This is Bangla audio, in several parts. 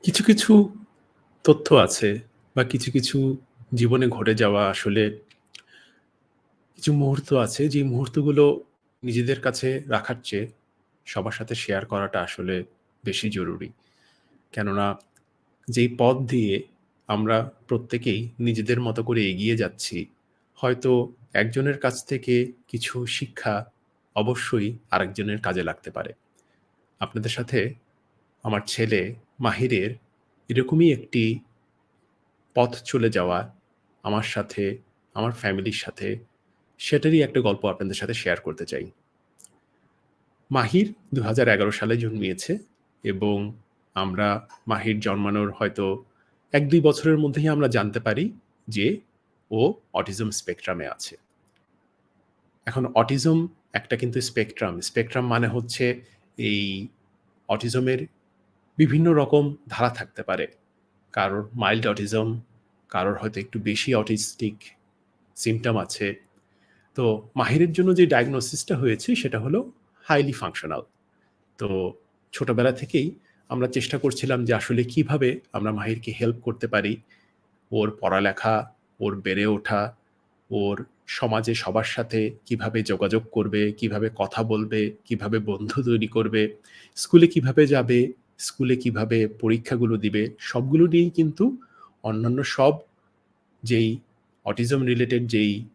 কিছু, কিছু তথ্য আছে বা কিছু, কিছু জীবনে ঘটে যাওয়া আসলে কিছু মুহূর্ত আছে যে মুহূর্তগুলো নিজেদের কাছে রাখার চেয়ে সবার সাথে শেয়ার করাটা আসলে বেশি জরুরি। কেননা যেই পথ দিয়ে আমরা প্রত্যেকেই নিজেদের মতো করে এগিয়ে যাচ্ছি, হয়তো একজনের কাছ থেকে কিছু শিক্ষা অবশ্যই আরেকজনের কাজে লাগতে পারে। আপনাদের সাথে আমার ছেলে মাহিরের এরকমই একটি পথ চলে যাওয়া আমার সাথে, আমার ফ্যামিলির সাথে, সেটারই একটা গল্প আপনাদের সাথে শেয়ার করতে চাই। মাহির ২০১১ সালে জন্মিয়েছে এবং আমরা মাহির জন্মানোর হয়তো ১-২ বছরের মধ্যেই আমরা জানতে পারি যে ও অটিজম স্পেকট্রামে আছে। এখন অটিজম একটা কিন্তু স্পেকট্রাম। স্পেকট্রাম মানে হচ্ছে এই অটিজমের বিভিন্ন রকম ধারা থাকতে পারে। কারোর মাইল্ড অটিজম, কারোর হয়তো একটু বেশি অটিস্টিক সিম্পটম আছে। তো মাহিরের জন্য যে ডায়াগনোসিসটা হয়েছে সেটা হলো হাইলি ফাংশনাল। তো ছোটবেলা থেকেই আমরা চেষ্টা করছিলাম যে আসলে কিভাবে আমরা মাহিরকে হেল্প করতে পারি। ওর পড়ালেখা, ওর বেড়ে ওঠা, ওর সমাজে সবার সাথে কিভাবে যোগাযোগ করবে, কিভাবে কথা বলবে, কিভাবে বন্ধু তৈরি করবে, স্কুলে কিভাবে যাবে, স্কুলে কিভাবে পরীক্ষাগুলো দিবে, সবগুলো নিয়েই কিন্তু অন্যান্য সব যেই অটিজম রিলেটেড যেই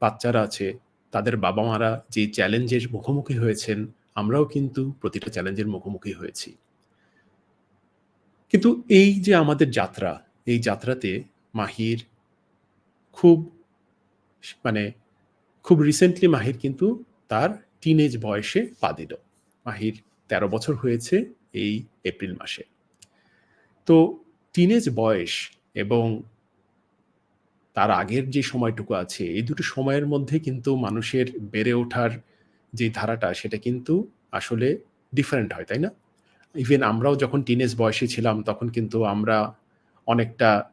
বাচ্চারা আছে, তাদের বাবা-মারা যেই চ্যালেঞ্জের মুখোমুখি হয়েছেন, আমরাও কিন্তু প্রতিটা চ্যালেঞ্জের মুখোমুখি হয়েছি। কিন্তু এই যে আমাদের যাত্রা, এই যাত্রাতে মাহির খুব মানে খুব রিসেন্টলি মাহির কিন্তু তার টিনেজ বয়সে পা দিল। মাহির ১৩ বছর হয়েছে এই এপ্রিল মাসে। তো টিনেজ বয়স এবং তার আগের যে সময়টুকু আছে, এই দুটো সময়ের মধ্যে কিন্তু মানুষের বেড়ে ওঠার যে ধারাটা, সেটা কিন্তু আসলে ডিফারেন্ট হয়, তাই না? ইভেন আমরাও যখন টিনেজ বয়সে ছিলাম, তখন কিন্তু আমরা অনেকটা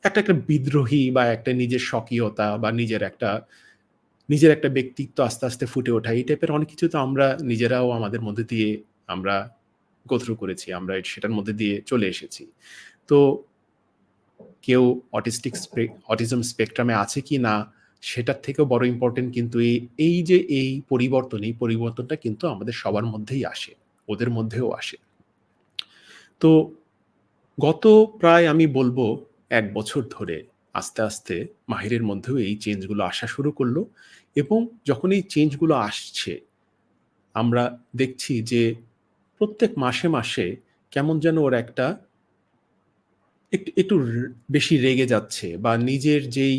একটা বিদ্রোহী বা একটা নিজের স্বকীয়তা বা নিজের একটা ব্যক্তিত্ব আস্তে, আস্তে ফুটে ওঠা, এই টাইপের অনেক কিছু তো আমরা নিজেরাও আমাদের মধ্যে দিয়ে আমরা go through করেছি। আমরা সেটার মধ্যে দিয়ে চলে এসেছি। তো কেউ অটিজম স্পেকট্রামে আছে কি না, সেটার থেকেও বড় ইম্পোর্টেন্ট কিন্তু এই যে এই পরিবর্তনটা কিন্তু আমাদের সবার মধ্যেই আসে। ওদের মধ্যেও আসে। তো গত প্রায় আমি বলব ১ বছর ধরে আস্তে, আস্তে মাহিরের মধ্যেও এই চেঞ্জ গুলো আসা শুরু করল এবং যখন এই চেঞ্জ গুলো আসছে, আমরা দেখছি যে প্রত্যেক মাসে, মাসে কেমন যেন ওর একটা একটু বেশি রেগে যাচ্ছে বা নিজের যেই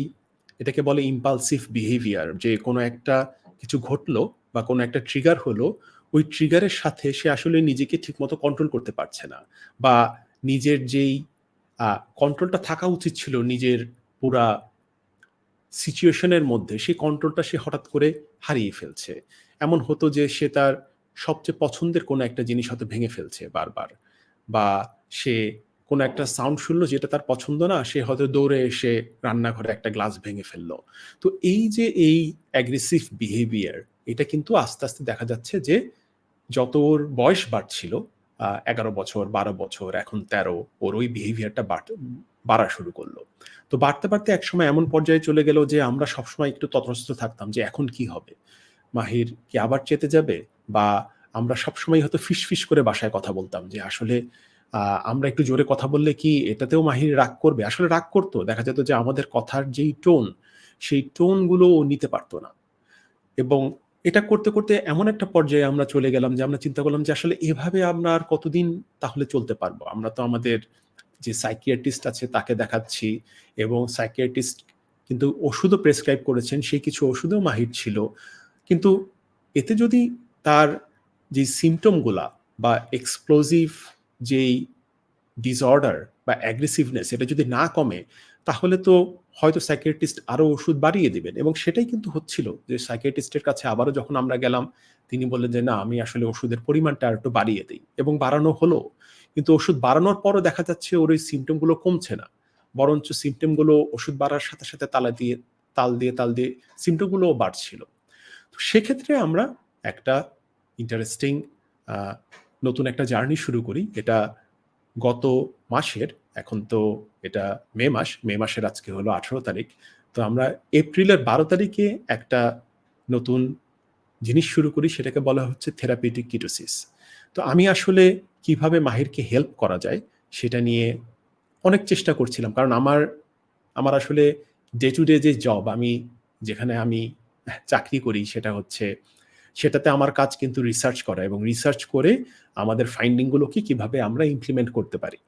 এটাকে বলে impulsive behavior, যে কোনো একটা কিছু ঘটলো বা কোনো একটা ট্রিগার হলো, ওই ট্রিগারের সাথে সে আসলে নিজেকে ঠিকমতো কন্ট্রোল করতে পারছে না। বা নিজের যেই আ কন্ট্রোলটা থাকা উচিত ছিল নিজের পুরা সিচুয়েশন এর মধ্যে, সেই কন্ট্রোলটা সে হঠাৎ করে হারিয়ে ফেলছে। এমন হতো যে সে তার সবচেয়ে পছন্দের কোনো একটা জিনিস হয়তো ভেঙে ফেলছে বারবার। বা সে কোনো একটা সাউন্ড শুনলো যেটা তার পছন্দ না, সে হয়তো দৌড়ে এসে রান্নাঘরে একটা গ্লাস ভেঙে ফেলল। তো এই যে এই অ্যাগ্রেসিভ বিহেভিয়ার, এটা কিন্তু আস্তে, আস্তে দেখা যাচ্ছে যে যত ওর বয়স বাড়ছিল ১১ বছর, ১২ বছর, এখন ১৩, ওর ওই বিহেভিয়ারটা বাড়া শুরু করল। তো বাড়তে, বাড়তে একসময় এমন পর্যায়ে চলে গেল যে আমরা সবসময় একটু তটস্থ থাকতাম যে এখন কি হবে? মাহির কি আবার চেতে যাবে? বা আমরা সবসময় হয়তো ফিসফিস করে বাসায় কথা বলতাম যে আসলে আ আমরা একটু জোরে কথা বললে কি এটাতেও মাহির রাগ করবে? আসলে রাগ করত। দেখা যেত যে আমাদের কথার যেই টোন, সেই টোন গুলো ও নিতে পারত না। এবং এটা করতে, করতে এমন একটা পর্যায়ে আমরা চলে গেলাম যে আমরা চিন্তা করলাম যে আসলে এভাবে আমরা আর কতদিন তাহলে চলতে পারবো? আমরা তো আমাদের যে সাইকিয়াট্রিস্ট আছে তাকে দেখাচ্ছি এবং সাইকিয়াট্রিস্ট কিন্তু ওষুধও প্রেসক্রাইব করেছেন। সেই কিছু ওষুধেও মাহির ছিল। কিন্তু এতে যদি তার যে সিম্পটম গুলা বা এক্সপ্লোসিভ যেই ডিসঅর্ডার বা অ্যাগ্রেসিভনেস, এটা যদি না কমে, তাহলে তো হয়তো সাইকিয়াট্রিস্ট আরো ওষুধ বাড়িয়ে দিবেন এবং সেটাই কিন্তু হচ্ছিল যে সাইকিয়াট্রিস্টের কাছে আবারও যখন আমরা গেলাম, তিনি বললেন যে, "না, আমি আসলে ওষুধের পরিমাণটা আরেকটু বাড়িয়ে দেই" এবং বাড়ানো হলো। কিন্তু ওষুধ বাড়ানোর পরও দেখা যাচ্ছে ওর ওই সিম্পটম গুলো কমছে না। বরঞ্চ সিম্পটম গুলো ওষুধ বাড়ার সাথে, সাথে তাল দিয়ে সিম্পটম গুলোও বাড়ছিল। তো সেক্ষেত্রে আমরা একটা ইন্টারেস্টিং আ নতুন একটা জার্নি শুরু করি। এটা গত মাসের, এখন তো এটা মে মাসের আজকে হলো ১৮ তারিখ। তো আমরা এপ্রিলের ১২ তারিখে একটা নতুন জিনিস শুরু করি, সেটাকে বলা হচ্ছে থেরাপিউটিক কিটোসিস। তো আমি আসলে কিভাবে মাহিরকে হেল্প করা যায় সেটা নিয়ে অনেক চেষ্টা করছিলাম। কারণ আমার আমার আসলে ডে টু ডে যে জব, যেখানে আমি চাকরি করি সেটাতে আমার কাজ কিন্তু রিসার্চ করা এবং রিসার্চ করে আমাদের ফাইন্ডিং গুলোকে কিভাবে আমরা ইমপ্লিমেন্ট করতে পারি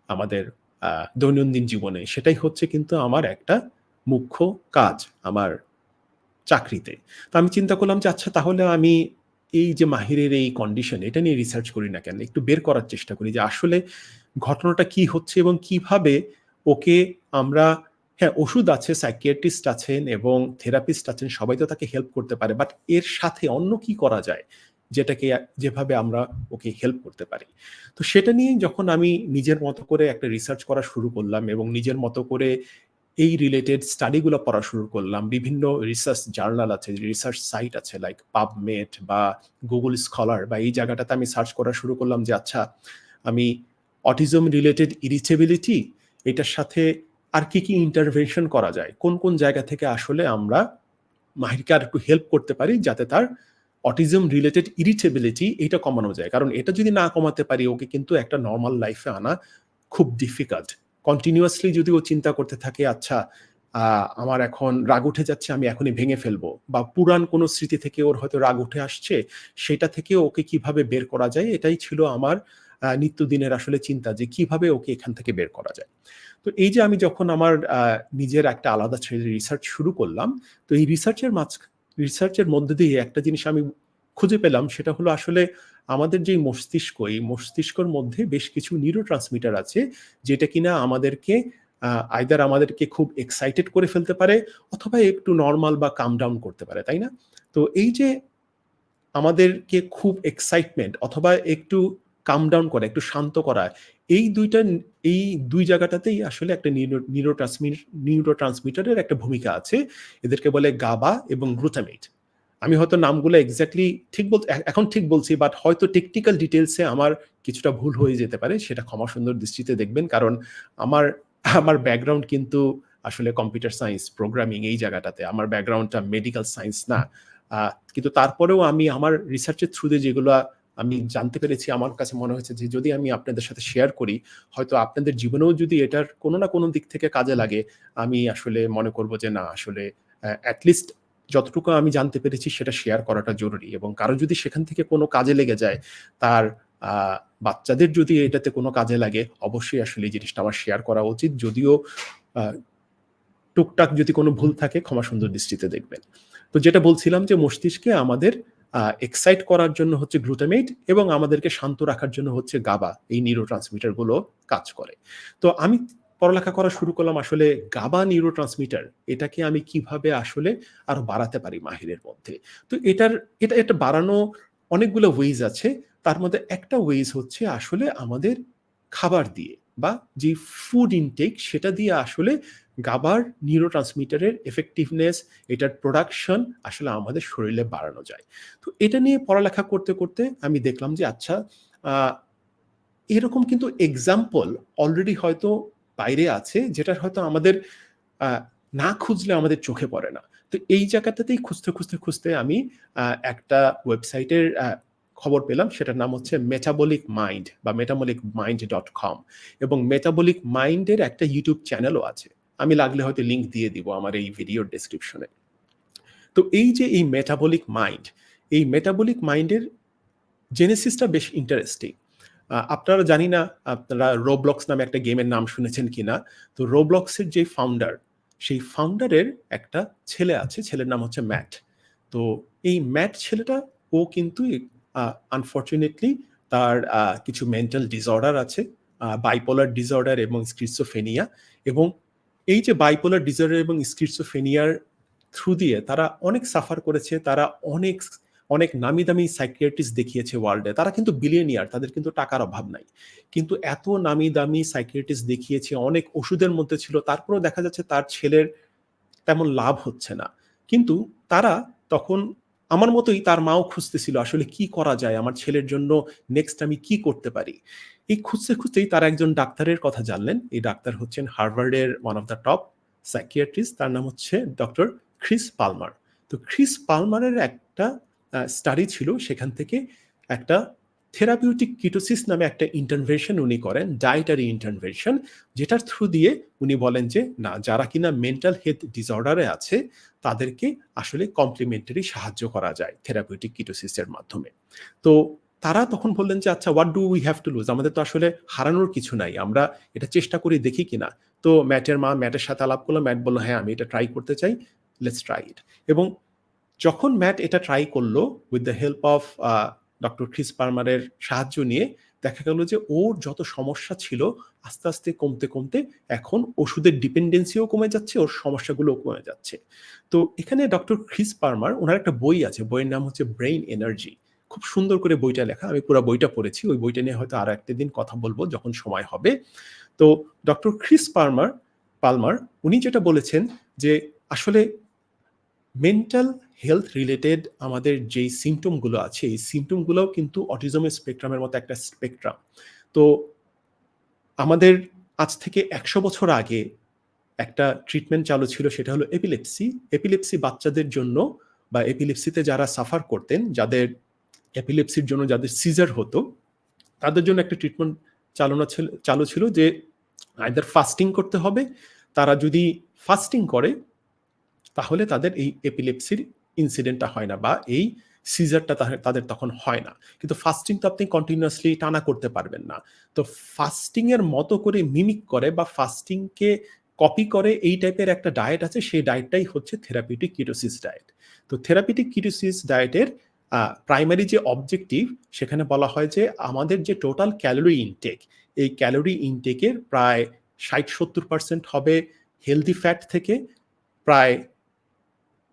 আমাদের দৈনন্দিন জীবনে। সেটাই হচ্ছে কিন্তু আমার একটা মুখ্য কাজ আমার চাকরিতে। তো আমি চিন্তা করলাম যে আচ্ছা, তাহলে আমি এই যে মাহিরের এই কন্ডিশন, এটা নিয়ে রিসার্চ করি না কেন? একটু বের করার চেষ্টা করি যে আসলে ঘটনাটা কি হচ্ছে এবং কিভাবে ওকে আমরা, হ্যাঁ, ওষুধ আছে, সাইকিয়াট্রিস্ট আছেন এবং থেরাপিস্ট আছেন, সবাই তো তাকে হেল্প করতে পারে। বাট এর সাথে অন্য কি করা যায়? যেভাবে আমরা ওকে হেল্প করতে পারি। তো সেটা নিয়ে যখন আমি নিজের মতো করে একটা রিসার্চ করা শুরু করলাম এবং নিজের মতো করে এই রিলেটেড স্টাডিগুলো পড়া শুরু করলাম। বিভিন্ন রিসার্চ জার্নাল আছে, রিসার্চ সাইট আছে লাইক PubMed বা Google Scholar, বা এই জায়গাটাতে আমি সার্চ করা শুরু করলাম যে আচ্ছা, আমি অটিজম রিলেটেড ইরিটেবিলিটি, এটার সাথে আর কি ইন্টারভেনশন করা যায়? কোন জায়গা থেকে আসলে আমরা মাহিরকে আরেকটু হেল্প করতে পারি যাতে তার অটিজম রিলেটেড ইরিটেবিলিটি এটা কমানো যায়। কারণ এটা যদি না কমাতে পারি, ওকে কিন্তু একটা নরমাল লাইফে আনা খুব ডিফিকাল্ট। কন্টিনিউয়াসলি যদি ও চিন্তা করতে থাকে, আচ্ছা, আমার এখন রাগ উঠে যাচ্ছে, আমি এখনই ভেঙে ফেলবো, বা পুরান কোনো স্মৃতি থেকে ওর হয়তো রাগ উঠে আসছে, সেটা থেকে ওকে কিভাবে বের করা যায়, এটাই ছিল আমার নিত্যদিনের আসলে চিন্তা, যে কিভাবে ওকে এখান থেকে বের করা যায়। তো এই যে আমি যখন আমার নিজের একটা আলাদা রিসার্চ শুরু করলাম, তো এই রিসার্চের মধ্যে দিয়ে একটা জিনিস আমি খুঁজে পেলাম, সেটা হলো আসলে আমাদের যে মস্তিষ্ক, এই মস্তিষ্কর মধ্যে বেশ কিছু নিউরোট্রান্সমিটার আছে, যেটা কিনা আইদার আমাদেরকে খুব এক্সাইটেড করে ফেলতে পারে, অথবা একটু নরমাল বা কাম ডাউন করতে পারে, তাই না? তো এই যে আমাদেরকে খুব এক্সাইটমেন্ট অথবা একটু কাম ডাউন করা, একটু শান্ত করা, এই ২ টা এই ২ জায়গাটাতেই আসলে একটা নিউরোট্রান্সমিটারের একটা ভূমিকা আছে। এদেরকে বলে GABA এবং গ্লুটামেট। আমি হয়তো নামগুলো এক্সাক্টলি এখন ঠিক বলছি, বাট হয়তো টেকনিক্যাল ডিটেইলস এ আমার কিছুটা ভুল হয়ে যেতে পারে। সেটা ক্ষমা সুন্দর দৃষ্টিতে দেখবেন। কারণ আমার আমার ব্যাকগ্রাউন্ড কিন্তু আসলে কম্পিউটার সায়েন্স, প্রোগ্রামিং, এই জায়গাটাতে। আমার ব্যাকগ্রাউন্ডটা মেডিকেল সায়েন্স না। আ কিন্তু তারপরেও আমি আমার রিসার্চ এর থ্রুতে যেগুলা আমি জানতে পেরেছি, আমার কাছে মনে হয়েছে যে যদি আমি আপনাদের সাথে শেয়ার করি, হয়তো আপনাদের জীবনেও যদি এটার কোনো না কোনো দিক থেকে কাজে লাগে, আমি আসলে মনে করব যে না, আসলে এট লিস্ট যতটুকু আমি জানতে পেরেছি সেটা শেয়ার করাটা জরুরি, এবং কারো যদি সেখান থেকে কোনো কাজে লেগে যায়, তার আ বাচ্চাদের যদি এটাতে কোনো কাজে লাগে, অবশ্যই আসলে এই জিনিসটা আমার শেয়ার করা উচিত। যদিও আ টুকটাক যদি কোনো ভুল থাকে, ক্ষমা সুন্দর দৃষ্টিতে দেখবেন। তো যেটা বলছিলাম যে মস্তিষ্কে আমাদের এক্সাইট করার জন্য হচ্ছে গ্লুটামেট, এবং আমাদেরকে শান্ত রাখার জন্য হচ্ছে GABA, এই নিউরোট্রান্সমিটার গুলো কাজ করে। তো আমি পড়ালেখা করা শুরু করলাম আসলে GABA নিউরোট্রান্সমিটার, এটাকে আমি কিভাবে আসলে আরো বাড়াতে পারি মাহিরের মধ্যে। তো এটা বাড়ানো অনেকগুলো ওয়েজ আছে। তার মধ্যে একটা ওয়েজ হচ্ছে আসলে আমাদের খাবার দিয়ে, বা যে ফুড ইনটেক, সেটা দিয়ে আসলে গাবার নিউরোট্রান্সমিটারের এফেক্টিভনেস, এটার প্রোডাকশন আসলে আমাদের শরীরে বাড়ানো যায়। তো এটা নিয়ে পড়ালেখা করতে আমি দেখলাম যে আচ্ছা, আ এরকম কিন্তু এক্সাম্পল অলরেডি হয়তো বাইরে আছে, যেটার হয়তো আমাদের আ না খুঁজলে আমাদের চোখে পড়ে না। তো এই জায়গাটাতেই খুঁজতে আমি একটা ওয়েবসাইটের খবর পেলাম। সেটার নাম হচ্ছে মেটাবলিক মাইন্ড বা metabolicmind.com, এবং মেটাবলিক মাইন্ড এর একটা ইউটিউব চ্যানেলও আছে। আমি লাগলে হয়তো লিংক দিয়ে দিব আমার এই ভিডিওর ডেসক্রিপশনে। তো এই যে এই মেটাবলিক মাইন্ডের জেনেসিসটা বেশ ইন্টারেস্টিং। আপনারা জানি না, আপনারা Roblox নামে একটা গেমের নাম শুনেছেন কিনা? তো Roblox এর যে ফাউন্ডার, সেই ফাউন্ডারের একটা ছেলে আছে, ছেলের নাম হচ্ছে ম্যাট। তো এই ম্যাট ছেলেটা, ও কিন্তু আ আনফরচুনেটলি তার কিছু মেন্টাল ডিসঅর্ডার আছে, বাইপোলার ডিসঅর্ডার এবং স্কিজোফ্রেনিয়া, এবং এই যে বাইপোলার ডিসঅর্ডার এবং স্কিজোফ্রেনিয়ার থ্রু দিয়ে তারা অনেক সাফার করেছে। তারা অনেক নামি দামি সাইকিয়াট্রিস্ট দেখিয়েছে ওয়ার্ল্ডে। তারা কিন্তু বিলিয়নিয়ার, তাদের কিন্তু টাকার অভাব নাই। কিন্তু এত নামি দামি সাইকিয়াট্রিস্ট দেখিয়েছে, অনেক ওষুধের মধ্যে ছিল, তারপরেও দেখা যাচ্ছে তার ছেলের তেমন লাভ হচ্ছে না। কিন্তু তারা তখন আমার মতোই তার মাও খুঁজতেছিল আসলে কি করা যায়? আমার ছেলের জন্য নেক্সট আমি কি করতে পারি? এই খুঁজতেই তারা একজন ডাক্তারের কথা জানলেন। এই ডাক্তার হচ্ছেন হার্ভার্ডের one of the top psychiatrist. তার নাম হচ্ছে ডক্টর ক্রিস পালমার। তো ক্রিস পালমারের একটা স্টাডি ছিল, সেখান থেকে একটা থেরাপিউটিক কিটোসিস নামে একটা ইন্টারভেনশন উনি করেন, ডায়েটারি ইন্টারভেনশন, যেটার থ্রু দিয়ে উনি বলেন যে না, যারা কিনা মেন্টাল হেলথ ডিসঅর্ডারে আছে তাদেরকে আসলে কমপ্লিমেন্টারি সাহায্য করা যায় থেরাপিউটিক কিটোসিসের মাধ্যমে। তো তারা তখন বললেন যে আচ্ছা, what do we have to lose? আমাদের তো আসলে হারানোর কিছু নাই, আমরা এটা চেষ্টা করে দেখি কিনা। তো ম্যাটের মা ম্যাটের সাথে আলাপ করলো, ম্যাট বলল হ্যাঁ আমি এটা ট্রাই করতে চাই, লেটস ট্রাই ইট। এবং যখন ম্যাট এটা ট্রাই করলো with the help of doctor Chris পালমারের সাহায্য নিয়ে, দেখা গেল যে ওর যত সমস্যা ছিল আস্তে আস্তে কমতে কমতে এখন ওষুধের ডিপেন্ডেন্সিও কমে যাচ্ছে, ওর সমস্যাগুলোও কমে যাচ্ছে। তো এখানে ডক্টর ক্রিস পালমার, ওনার একটা বই আছে, বইয়ের নাম হচ্ছে ব্রেইন এনার্জি। খুব সুন্দর করে বইটা লেখা, আমি পুরো বইটা পড়েছি। ওই বইটা নিয়ে হয়তো আরো একটা দিন কথা বলবো যখন সময় হবে। তো ডক্টর ক্রিস পালমার পালমার উনি যেটা বলেছেন যে আসলে মেন্টাল হেলথ রিলেটেড আমাদের যেই সিমটমগুলো আছে, এই সিমটমগুলোও কিন্তু অটিজমের স্পেকট্রামের মতো একটা স্পেকট্রাম। তো আমাদের আজ থেকে ১০০ বছর আগে একটা ট্রিটমেন্ট চালু ছিল, সেটা হলো এপিলেপসি। এপিলেপসি বাচ্চাদের জন্য বা এপিলেপসিতে যারা সাফার করতেন, যাদের এপিলেপসির জন্য যাদের সিজার হতো, তাদের জন্য একটা ট্রিটমেন্ট চালু ছিল যে আইদার ফাস্টিং করতে হবে। তারা যদি ফাস্টিং করে তাহলে তাদের এই এপিলেপসির ইনসিডেন্টটা হয় না, বা এই সিজারটা তাদের তখন হয় না। কিন্তু ফাস্টিং তো আপনি কন্টিনিউয়াসলি টানা করতে পারবেন না। তো ফাস্টিং এর মতো করে মিমিক করে বা ফাস্টিংকে কপি করে এই টাইপের একটা ডায়েট আছে, সেই ডায়েটটাই হচ্ছে থেরাপিউটিক কিটোসিস ডায়েট। তো থেরাপিউটিক কিটোসিস ডায়েটের প্রাইমারি যে অবজেক্টিভ, সেখানে বলা হয় যে আমাদের যে টোটাল ক্যালোরি ইনটেক, এই ক্যালোরি ইনটেকের প্রায় ৬০-৭০% হবে হেলদি ফ্যাট থেকে, প্রায়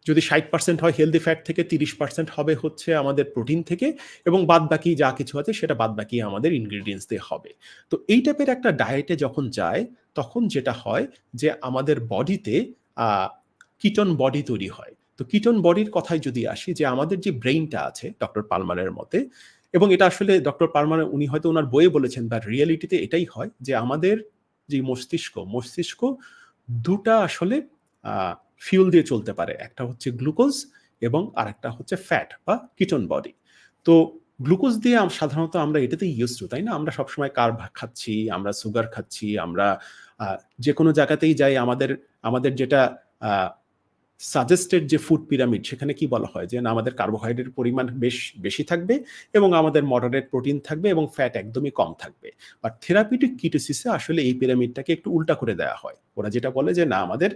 যদি ৬০% হয় হেলদি ফ্যাট থেকে, ৩০% হবে হচ্ছে আমাদের প্রোটিন থেকে, এবং বাদবাকি যা কিছু আছে সেটা বাদবাকি আমাদের ইনগ্রেডিয়েন্টস দিয়ে হবে। তো এই টাইপের একটা ডায়েটে যখন যায়, তখন যেটা হয় যে আমাদের বডিতে কিটোন বডি তৈরি হয়। তো কিটোন বডির কথায় যদি আসি, যে আমাদের যে ব্রেইনটা আছে ডক্টর পালমারের মতে, এবং এটা আসলে ডক্টর পালমার উনি হয়তো ওনার বইয়ে বলেছেন, বা রিয়েলিটিতে এটাই হয় যে আমাদের যে মস্তিষ্ক ২ টা আসলে আ ফিউল দিয়ে চলতে পারে। একটা হচ্ছে গ্লুকোজ এবং আরেকটা হচ্ছে ফ্যাট বা কিটোন বডি। তো গ্লুকোজ দিয়ে সাধারণত আমরা এটাতেই ইউজড টু, তাই না? আমরা সবসময় কার্ব খাচ্ছি, আমরা সুগার খাচ্ছি, আমরা আ যেকোনো জায়গাতেই যাই, আমাদের যেটা আ সাজেস্টেড যে ফুড পিরামিড, সেখানে কি বলা হয় যে না, আমাদের কার্বোহাইড্রেটের পরিমাণ বেশি থাকবে এবং আমাদের মডারেট প্রোটিন থাকবে এবং ফ্যাট একদমই কম থাকবে। বাট থেরাপিউটিক কিটোসিসে আসলে এই পিরামিডটাকে একটু উল্টা করে দেওয়া হয়। ওরা যেটা বলে যে না, আমাদের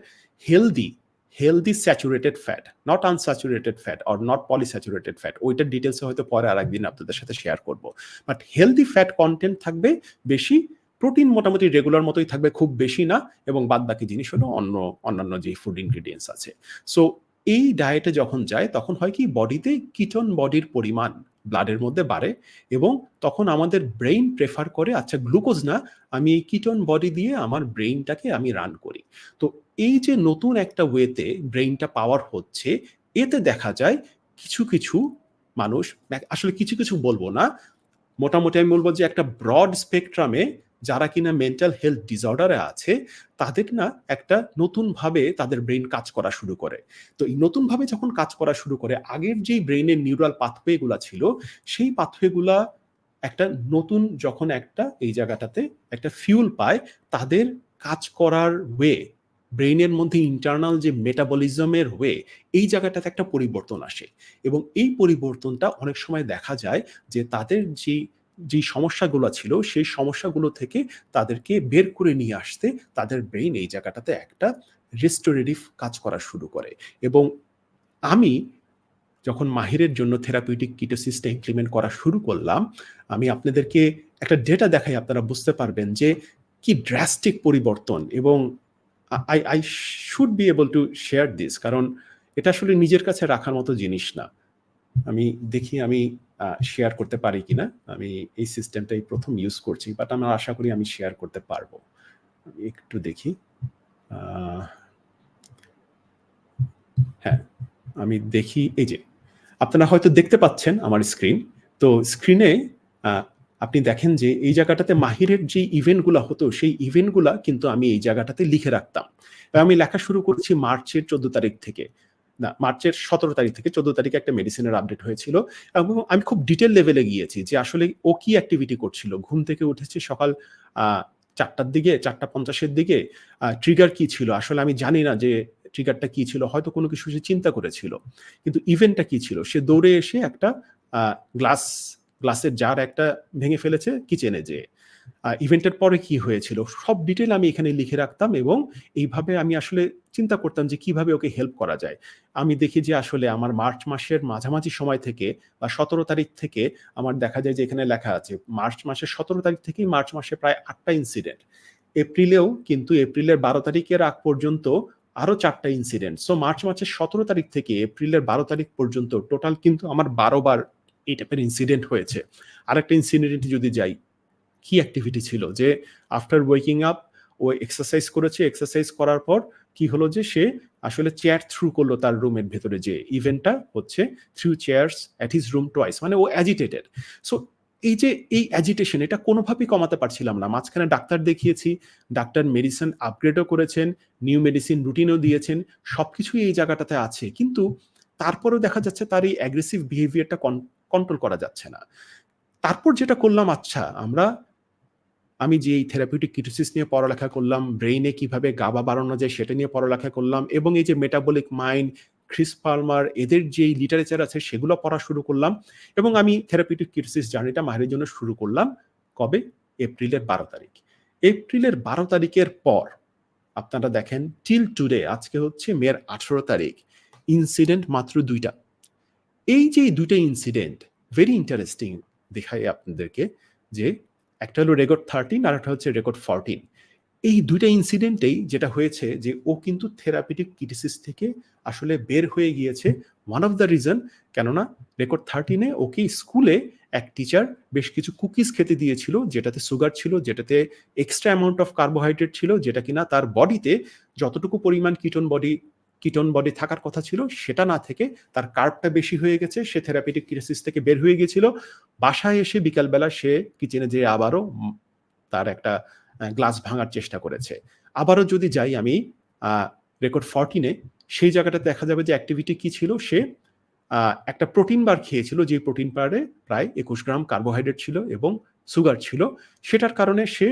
healthy saturated fat, not unsaturated fat or not polyunsaturated fat, ওইটার ডিটেলস হয়তো পরে আরেকদিন আপনাদের সাথে শেয়ার করব। বাট হেলদি ফ্যাট কন্টেন্ট থাকবে বেশি, প্রোটিন মোটামুটি রেগুলার মতোই থাকবে, খুব বেশি না, এবং বাদবাকি জিনিস হলো অন্যান্য যে ফুড ইনগ্রেডিয়েন্টস আছে। সো এই ডায়েটে যখন যায়, তখন হয় কি, বডিতে কিটোন বডির পরিমাণ ব্লাডের মধ্যে বাড়ে, এবং তখন আমাদের ব্রেইন প্রেফার করে আচ্ছা গ্লুকোজ না, আমি এই কিটোন বডি দিয়ে আমার ব্রেইনটাকে আমি রান করি। তো এই যে নতুন একটা ওয়েতে ব্রেইনটা পাওয়ার হচ্ছে, এতে দেখা যায় কিছু মানুষ, আসলে কিছু বলবো না, মোটামুটি আমি বলব যে একটা ব্রড স্পেকট্রামে যারা কিনা মেন্টাল হেলথ ডিসঅর্ডারে আছে, তাদের না একটা নতুনভাবে তাদের ব্রেইন কাজ করা শুরু করে। তো এই নতুনভাবে যখন কাজ করা শুরু করে, আগের যেই ব্রেইনের নিউরাল পাথওয়ে গুলা ছিল, সেই পাথওয়ে গুলা একটা নতুন যখন একটা এই জায়গাটাতে একটা ফিউল পায়, তাদের কাজ করার ওয়ে, ব্রেইনের মধ্যে ইন্টারনাল যে মেটাবলিজমের ওয়ে, এই জায়গাটাতে একটা পরিবর্তন আসে। এবং এই পরিবর্তনটা অনেক সময় দেখা যায় যে তাদের যেই সমস্যাগুলো ছিল, সেই সমস্যাগুলো থেকে তাদেরকে বের করে নিয়ে আসতে তাদের ব্রেইন এই জায়গাটাতে একটা রেস্টোরেটিভ কাজ করা শুরু করে। এবং আমি যখন মাহিরের জন্য থেরাপিউটিক কিটোসিসটা ইমপ্লিমেন্ট করা শুরু করলাম, আমি আপনাদেরকে একটা ডেটা দেখাই, আপনারা বুঝতে পারবেন যে কি ড্রাস্টিক পরিবর্তন। এবং I should be able to share this, কারণ এটা আসলে নিজের কাছে রাখার মতো জিনিস না। আমি দেখি আমি শেয়ার করতে পারি কিনা। আমি এই সিস্টেমটাই ১ম ইউজ করছি। বাট আমি আশা করি আমি শেয়ার করতে পারবো। আমি একটু দেখি। আ হ্যাঁ, আমি দেখি, এই যে আপনারা হয়তো দেখতে পাচ্ছেন আমার স্ক্রিন। তো স্ক্রিনে আ আপনি দেখেন যে এই জায়গাটাতে মাহিরের যে ইভেন্টগুলা হতো, সেই ইভেন্টগুলা কিন্তু আমি এই জায়গাটাতে লিখে রাখতাম। আমি লেখা শুরু করছি মার্চের ১৪ তারিখ থেকে। না, মার্চের ১৭ তারিখ থেকে ১৪ তারিখে একটা মেডিসিনের আপডেট হয়েছিল এবং আমি খুব ডিটেইল লেভেলে গিয়েছি যে আসলে ও কি এক্টিভিটি করছিল। ঘুম থেকে উঠেছে সকাল আ ৪ টার দিকে, ৪:৫০ এর দিকে। ট্রিগার কি ছিল? আসলে আমি জানি না যে ট্রিগারটা কি ছিল। হয়তো কোনো কিছু সে চিন্তা করেছিল। কিন্তু ইভেন্টটা কি ছিল? সে দৌড়ে এসে একটা আ গ্লাস গ্লাসের জার একটা ভেঙে ফেলেছে কিচেনে যেয়ে। ইভেন্টের পরে কি হয়েছিল? সব ডিটেইল আমি এখানে লিখে রাখতাম এবং এইভাবে আমি আসলে চিন্তা করতাম যে কিভাবে ওকে হেল্প করা যায়। আমি দেখি যে আসলে আমার মার্চ মাসের মাঝামাঝি সময় থেকে বা ১৭ তারিখ থেকে আমার দেখা যায় যে এখানে লেখা আছে মার্চ মাসের ১৭ তারিখ থেকেই মার্চ মাসে প্রায় ৮ টা ইনসিডেন্ট। এপ্রিলেও কিন্তু এপ্রিলের ১২ তারিখের আগ পর্যন্ত আরো ৪ টা ইনসিডেন্ট। সো মার্চ মাসের ১৭ তারিখ থেকে এপ্রিলের ১২ তারিখ পর্যন্ত টোটাল কিন্তু আমার ১২ বার এই টাইপের ইনসিডেন্ট হয়েছে। আরেকটা ইনসিডেন্ট যদি যাই, কি অ্যাক্টিভিটি ছিল যে আফটার ওয়েকিং আপ ও এক্সারসাইজ করেছে। এক্সারসাইজ করার পর কি হলো যে সে আসলে চেয়ার থ্রু করলো তার রুমের ভেতরে যেয়ে। ইভেন্টটা হচ্ছে থ্রু চেয়ারস এট হিজ রুম টুয়াইস। মানে ও অ্যাজিটেটেড। সো এই যে এই অ্যাজিটেশন এটা কোনোভাবেই কমাতে পারছিলাম না। মাঝখানে ডাক্তার দেখিয়েছি। ডাক্তার মেডিসিন আপগ্রেডও করেছেন, নিউ মেডিসিন রুটিনও দিয়েছেন। সবকিছুই এই জায়গাটাতে আছে। কিন্তু তারপরেও দেখা যাচ্ছে তার এই অ্যাগ্রেসিভ বিহেভিয়ারটা কন্ট্রোল করা যাচ্ছে না। তারপর যেটা করলাম আচ্ছা আমি যে এই থেরাপিউটিক কিটোসিস নিয়ে পড়ালেখা করলাম, ব্রেইনে কিভাবে গাবা বাড়ানো যায় সেটা নিয়ে পড়ালেখা করলাম এবং এই যে মেটাবলিক মাইন্ড, ক্রিস পালমার এদের যেই লিটারেচার আছে সেগুলো পড়া শুরু করলাম এবং আমি থেরাপিউটিক কিটোসিস জার্নিটা মাহিরের জন্য শুরু করলাম কবে? এপ্রিলের ১২ তারিখ। এপ্রিলের ১২ তারিখের পর আপনারা দেখেন টিল টুডে আজকে হচ্ছে মের ১৮ তারিখ। ইনসিডেন্ট মাত্র ২ টা। এই যে ২ টা ইনসিডেন্ট ভেরি ইন্টারেস্টিং দেখাই আপনাদেরকে যে একটা হলো রেকর্ড 13 আর একটা হচ্ছে রেকর্ড 14। এই ২ টা ইনসিডেন্টেই যেটা হয়েছে যে ও কিন্তু থেরাপিউটিক কিটোসিস থেকে আসলে বের হয়ে গিয়েছে। ওয়ান অফ দ্য রিজন কেননা রেকর্ড 13 এ ওকে স্কুলে এক টিচার বেশ কিছু কুকিজ খেতে দিয়েছিল যেটাতে সুগার ছিল, যেটাতে এক্সট্রা অ্যামাউন্ট অফ কার্বোহাইড্রেট ছিল যেটা কিনা তার বডিতে যতটুকু পরিমাণ কিটোন বডি থাকার কথা ছিল সেটা না থেকে তার কার্বটা বেশি হয়ে গেছে। সে থেরাপিউটিক কিটোসিস থেকে বের হয়ে গিয়েছিল। বাসায় এসে বিকালবেলা সে কিচেনে যেয়ে আবারও তার একটা গ্লাস ভাঙার চেষ্টা করেছে। আবারও যদি যাই আমি আ রেকর্ড 14 এ সেই জায়গাটাতে দেখা যাবে যে অ্যাক্টিভিটি কি ছিল? সে আ একটা প্রোটিন বার খেয়েছিল যে প্রোটিন বারে প্রায় ২১ গ্রাম কার্বোহাইড্রেট ছিল এবং সুগার ছিল। সেটার কারণে সে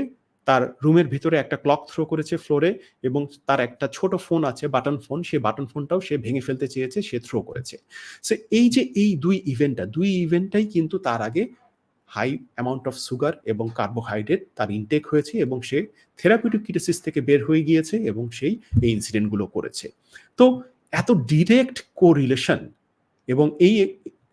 তার রুমের ভিতরে একটা ক্লক থ্রো করেছে ফ্লোরে এবং তার একটা ছোট ফোন আছে বাটন ফোন, সেই বাটন ফোনটাও সে ভেঙে ফেলতে চেয়েছে, সে থ্রো করেছে। সো এই যে এই ২ ইভেন্টটাই কিন্তু তার আগে হাই অ্যামাউন্ট অফ সুগার এবং কার্বোহাইড্রেট তার ইনটেক হয়েছে এবং সে থেরাপিউটিক কিটোসিস থেকে বের হয়ে গিয়েছে এবং সেই এই ইনসিডেন্ট গুলো করেছে। তো এত ডিরেক্ট কোরিলেশন এবং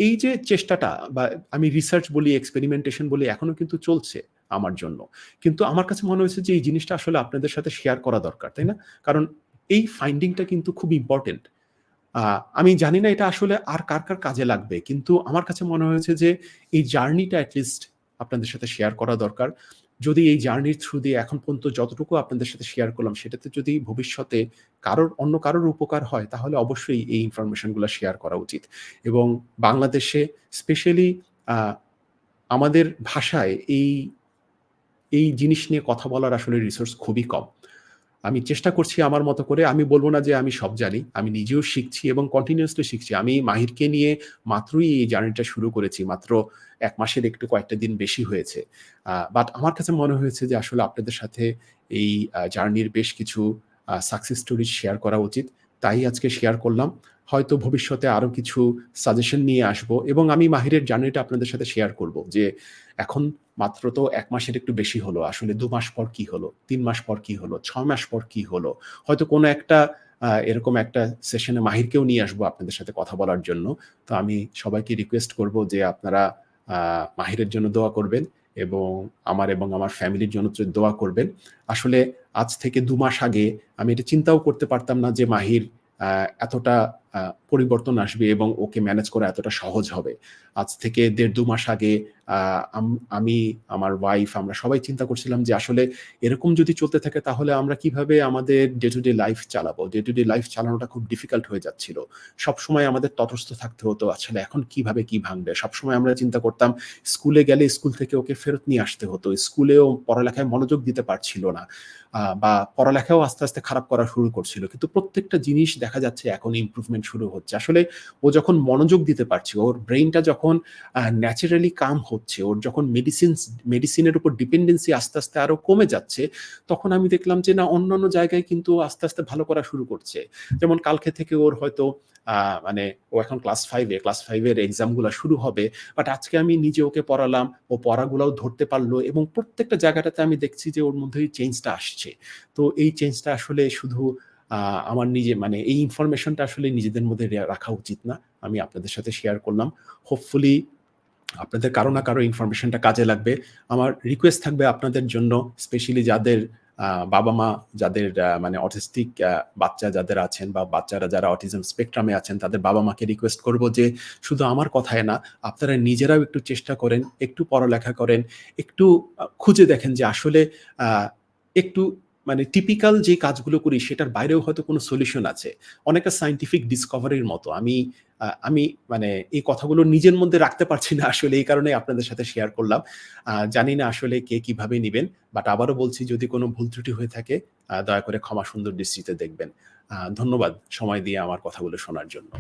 এই যে চেষ্টাটা বা আমি রিসার্চ বলি, এক্সপেরিমেন্টেশন বলি এখনো কিন্তু চলছে আমার জন্য। কিন্তু আমার কাছে মনে হয়েছে যে এই জিনিসটা আসলে আপনাদের সাথে শেয়ার করা দরকার, তাই না? কারণ এই ফাইন্ডিংটা কিন্তু খুব ইম্পোর্টেন্ট। আ আমি জানি না এটা আসলে আর কার কাজে লাগবে। কিন্তু আমার কাছে মনে হয়েছে যে এই জার্নিটা এট লিস্ট আপনাদের সাথে শেয়ার করা দরকার। যদি এই জার্নির থ্রু দিয়ে এখন পর্যন্ত যতটুকু আপনাদের সাথে শেয়ার করলাম সেটাতে যদি ভবিষ্যতে অন্য কারোর উপকার হয় তাহলে অবশ্যই এই ইনফরমেশন গুলা শেয়ার করা উচিত। এবং বাংলাদেশে স্পেশালি আ আমাদের ভাষায় এই জিনিস নিয়ে কথা বলার আসলে রিসোর্স খুবই কম। আমি চেষ্টা করছি আমার মতো করে। আমি বলব না যে আমি সব জানি। আমি নিজেও শিখছি এবং কন্টিনিউয়াসলি শিখছি। আমি মাহিরকে নিয়ে মাত্রই এই জার্নিটা শুরু করেছি। মাত্র ১ মাসের একটু কয়েকটা দিন বেশি হয়েছে। বাট আমার কাছে মনে হয়েছে যে আসলে আপনাদের সাথে এই জার্নির বেশ কিছু সাকসেস স্টোরি শেয়ার করা উচিত। তাই আজকে শেয়ার করলাম। হয়তো ভবিষ্যতে আরো কিছু সাজেশন নিয়ে আসবো এবং আমি মাহিরের জার্নিটা আপনাদের সাথে শেয়ার করব যে এখন মাত্র তো ১ মাসের একটু বেশি হলো। আসলে ২ মাস পর কি হলো? ৩ মাস পর কি হলো? ৬ মাস পর কি হলো? হয়তো কোনো একটা এরকম একটা সেশনে মাহিরকেও নিয়ে আসবো আপনাদের সাথে কথা বলার জন্য। তো আমি সবাইকে রিকোয়েস্ট করব যে আপনারা আ মাহিরের জন্য দোয়া করবেন এবং আমার ফ্যামিলির জন্য দোয়া করবেন। আসলে আজ থেকে ২ মাস আগে আমি এটা চিন্তাও করতে পারতাম না যে মাহির আ এতটা আ পরিবর্তন আসবে এবং ওকে ম্যানেজ করা এতটা সহজ হবে। আজ থেকে ১.৫-২ মাস আগে আ আম আমি, আমার ওয়াইফ আমরা সবাই চিন্তা করছিলাম যে আসলে এরকম যদি চলতে থাকে তাহলে আমরা কিভাবে আমাদের ডে টু ডে লাইফ চালাবো? ডে টু ডে লাইফ চালানোটা খুব ডিফিকাল্ট হয়ে যাচ্ছিল। সবসময় আমাদের তটস্থ থাকতে হতো। আসলে এখন কিভাবে কি ভাঙবে? সবসময় আমরা চিন্তা করতাম স্কুলে গেলে স্কুল থেকে ওকে ফেরত নিয়ে আসতে হতো। স্কুলেও পড়ালেখায় মনোযোগ দিতে পারছিল না। বা পড়ালেখাও আস্তে, আস্তে খারাপ করা শুরু করছিল। কিন্তু প্রত্যেকটা জিনিস দেখা যাচ্ছে এখন ইমপ্রুভমেন্ট শুরু হচ্ছে। আসলে ও যখন মনোযোগ দিতে পারছে, ওর ব্রেইনটা যখন ন্যাচারালি কাম হচ্ছে, ওর যখন মেডিসিনের উপর ডিপেন্ডেন্সি আস্তে, আস্তে আরো কমে যাচ্ছে, তখন আমি দেখলাম যে না অন্যান্য জায়গায় কিন্তু আস্তে, আস্তে ভালো করা শুরু করছে। যেমন কালকে থেকে ওর হয়তো আ মানে ও এখন ক্লাস 5 এর এক্সাম গুলা শুরু হবে। বাট আজকে আমি নিজে ওকে পড়ালাম, ও পড়াগুলাও ধরতে পারল এবং প্রত্যেকটা জায়গাটাতে আমি দেখছি যে ওর মধ্যে এই চেঞ্জটা আসছে। তো এই চেঞ্জটা আসলে শুধু আ আমার নিজে মানে এই ইনফরমেশনটা আসলে নিজেদের মধ্যে রাখা উচিত না। আমি আপনাদের সাথে শেয়ার করলাম। হোপফুলি আপনাদের কারো না কারো ইনফরমেশনটা কাজে লাগবে। আমার রিকোয়েস্ট থাকবে আপনাদের জন্য স্পেশালি যাদের বাবা-মা যাদের মানে অটিস্টিক বাচ্চা যাদের আছেন বা বাচ্চারা যারা অটিজম স্পেকট্রাম এ আছেন তাদের বাবা-মাকে রিকোয়েস্ট করব যে শুধু আমার কথায় না, আপনারা নিজেরাও একটু চেষ্টা করেন, একটু পড়ালেখা করেন, একটু খুঁজে দেখেন যে আসলে আ একটু মানে টিপিক্যাল যে কাজগুলো করি সেটার বাইরেও হয়তো কোনো সলিউশন আছে। অনেকটা সায়েন্টিফিক ডিসকভারির মতো। আমি মানে এই কথাগুলো নিজের মধ্যে রাখতে পারছি না আসলে এই কারণেই আপনাদের সাথে শেয়ার করলাম। জানি না আসলে কে কিভাবে নিবেন। বাট আবারও বলছি যদি কোনো ভুল ত্রুটি হয়ে থাকে দয়া করে ক্ষমা সুন্দর দৃষ্টিতে দেখবেন। ধন্যবাদ সময় দিয়ে আমার কথাগুলো শোনার জন্য।